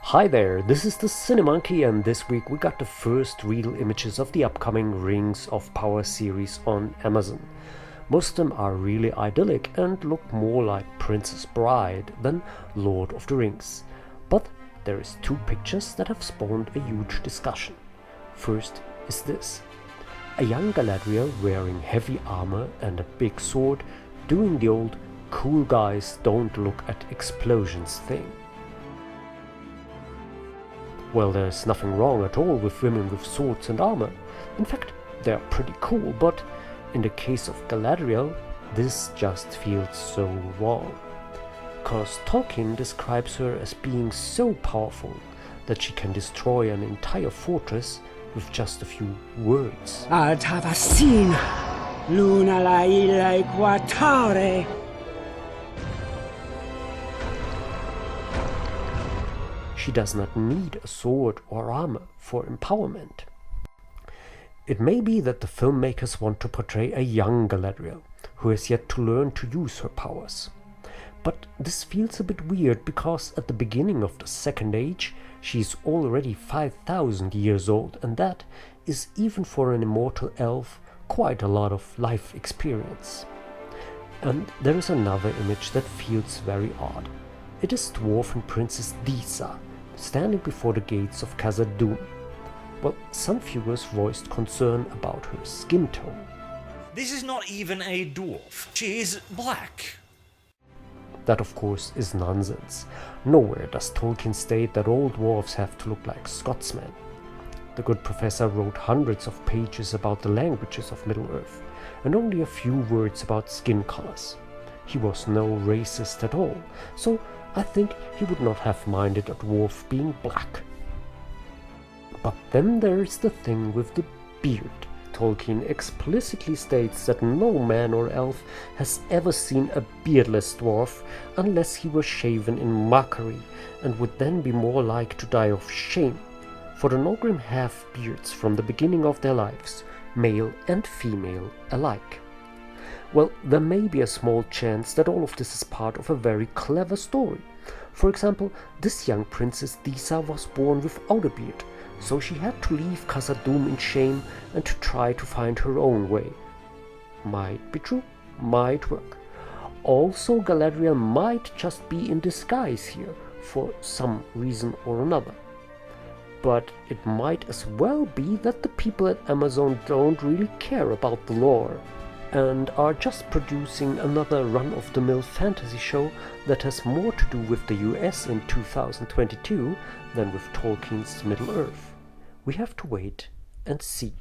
Hi there, this is the Cinemonkey, and this week we got the first real images of the upcoming Rings of Power series on Amazon. Most of them are really idyllic and look more like Princess Bride than Lord of the Rings. But there is two pictures that have spawned a huge discussion. First is this. A young Galadriel wearing heavy armor and a big sword doing the old cool guys don't look at explosions thing. Well, there's nothing wrong at all with women with swords and armor. In fact, they're pretty cool, but in the case of Galadriel, this just feels so wrong. Cause Tolkien describes her as being so powerful that she can destroy an entire fortress with just a few words. Ad Havasina, Luna la illa equatare. She does not need a sword or armor for empowerment. It may be that the filmmakers want to portray a young Galadriel, who has yet to learn to use her powers. But this feels a bit weird because at the beginning of the Second Age, she is already 5,000 years old, and that is, even for an immortal elf, quite a lot of life experience. And there is another image that feels very odd. It is Dwarven Princess Disa, standing before the gates of Khazad-dûm. Well, some viewers voiced concern about her skin tone. This is not even a dwarf. She is black. That, of course, is nonsense. Nowhere does Tolkien state that all dwarves have to look like Scotsmen. The good professor wrote hundreds of pages about the languages of Middle-earth, and only a few words about skin colors. He was no racist at all, so I think he would not have minded a dwarf being black. But then there's the thing with the beard. Tolkien explicitly states that no man or elf has ever seen a beardless dwarf unless he were shaven in mockery, and would then be more like to die of shame, for the Nogrim have beards from the beginning of their lives, male and female alike. Well, there may be a small chance that all of this is part of a very clever story. For example, this young princess Disa was born without a beard, so she had to leave Khazad-dûm in shame and to try to find her own way. Might be true, might work. Also, Galadriel might just be in disguise here for some reason or another. But it might as well be that the people at Amazon don't really care about the lore, and are just producing another run-of-the-mill fantasy show that has more to do with the US in 2022 than with Tolkien's Middle-earth. We have to wait and see.